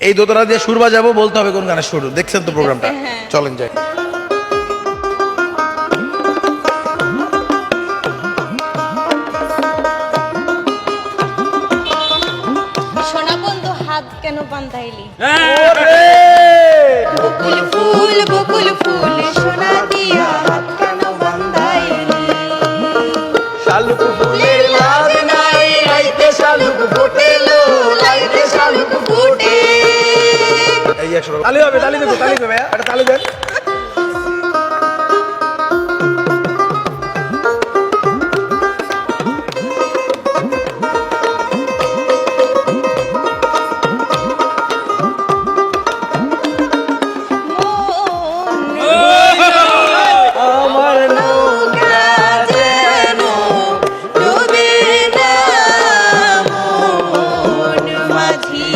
এই দোতরা দিয়ে সুর বাজাবো, বলতে হবে কোন গানের শুরু। দেখছেন তো প্রোগ্রামটা, চলেন যাই। সোনা বন্ধু হাত কেন বান্ধাইলি? বকুল ফুল সোনা দিয়া হাত কেন বান্ধাইলি? শালুক ফুলের লাজ নাই লাইতে শালুক ফুটেলো, লাইতে শালুক ফুটে। এই 100 টাকা তালি হবে, তালি দেবো, তালি দেবে ভাইয়া, একটা তালি দেন। আমার নৌকা যেন ডুবে না, মন মাঝি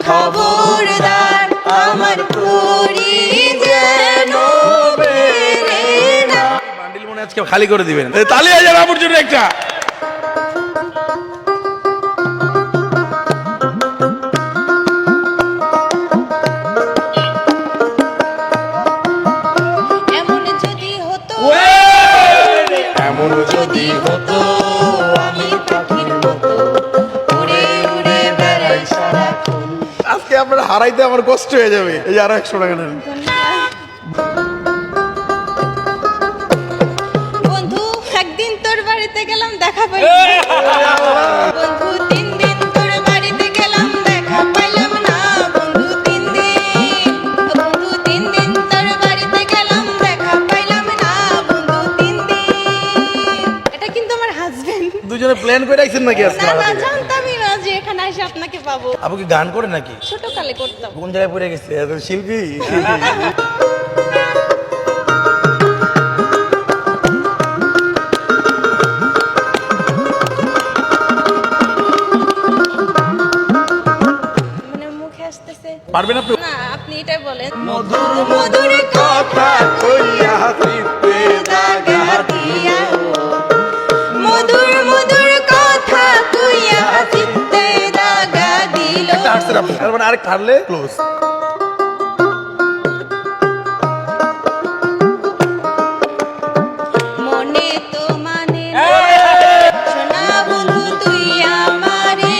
খবরদার আমার করি যেন বেরে না। বান্ডিল মনে আজকে খালি করে দিবেন। তালি হয়ে যাবে আপুর জন্য একটা। এমন যদি হতো, এমন যদি হতো আমি পাখির মতো উড়ে উড়ে বেড়াই সারাক্ষণ। আজকে আপনার হারাইতে আমার কষ্ট হয়ে যাবে। এই আরো 100 টাকা নেন। বন্ধু একদিন তোর বাড়িতে গেলাম দেখা পাই, বন্ধু 3 দিন তোর বাড়িতে গেলাম দেখা পাইলাম না, বন্ধু 3 দিন, বন্ধু 3 দিন তোর বাড়িতে গেলাম দেখা পাইলাম না, বন্ধু 3 দিন। এটা কিন্তু আমার হাজবেন্ড। দুজনে প্ল্যান করে রাখছেন নাকি আজকে? না না, জানতামই না যে এখানে এসে আপনাকে পাবো। আপু কি গান করে নাকি? ছোট কালে করতাম। কোন জায়গায় পড়ে গেছে এত শিল্পী? মানে মুখে আসতেছে পারবেন আপনি? না, আপনি এটাই বলেন। মধুর মধুর কথা কইয়া হাসিতে দাগা দিয়া, মধুর মধুর কথা কইয়া চিত্তে দাগা দিল। একটা হাঁটছেন আপনি, তার মানে আরেক হারলে ক্লোজ। মনে তো মানে না, সোনা বন্ধু তুই আমারে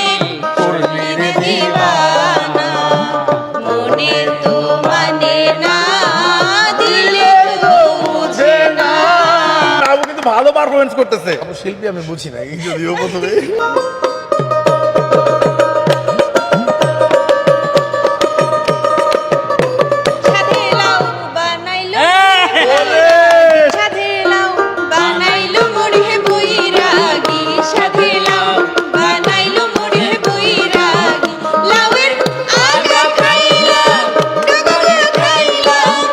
করলি রে দিওয়ানা, মনে তো মানে না, দিলে তো বুঝে না। আপু কিন্তু ভালো পারফরমেন্স করতেছে। আপু শিল্পী আমি বুঝি না, এই যদিও প্রথমে সাধে লাউ বানাইলো, সাধে লাউ বানাইলো মোরে বৈরাগী, সাধে লাউ বানাইলো মোরে বৈরাগী, লাউয়ের আগা খাইলাম, ডুগডুগি খাইলাম,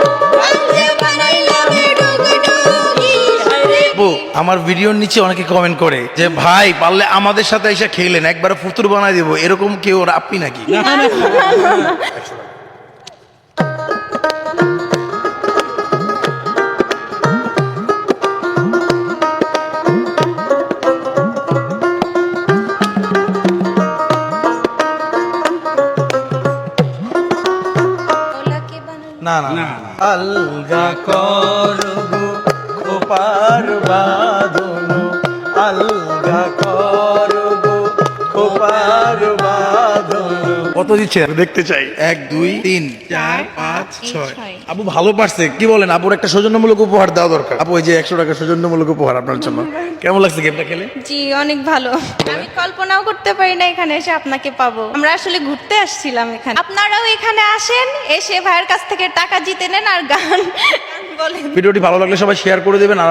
আজকে বানাইলাম ডুগডুগি। আপু আমার ভিডিওর নিচে অনেকে কমেন্ট করে যে ভাই পারলে আমাদের সাথে এসে খেলেন, একবার ফুতুর বানাই দিব, এরকম কেউ আপনি নাকি? ওলাকে বানাইলো না না আলগা করবো খোপার বাঁধনো, আলগা করবো খোপার বাঁধনো। কত দিচ্ছে দেখতে চাই? 1 2 3 4 5 6। আপু ভালো পারছে, কি বলেন? আপুর একটা সৌজন্যমূলক উপহার দেওয়া দরকার। আপু এই যে 100 টাকা সৌজন্যমূলক উপহার আপনার জন্য। কেমন লাগছে গেমটা খেলে? জি অনেক ভালো। আমি কল্পনাও করতে পারি না এখানে এসে আপনাকে পাবো। আমরা আসলে ঘুরতে আসছিলাম এখানে, আপনারাও এখানে আসেন, এসে ভাইয়ের কাছ থেকে টাকা জিতে নেন আর গান বলেন। ভিডিওটি ভালো লাগলে সবাই শেয়ার করে দেবেন আর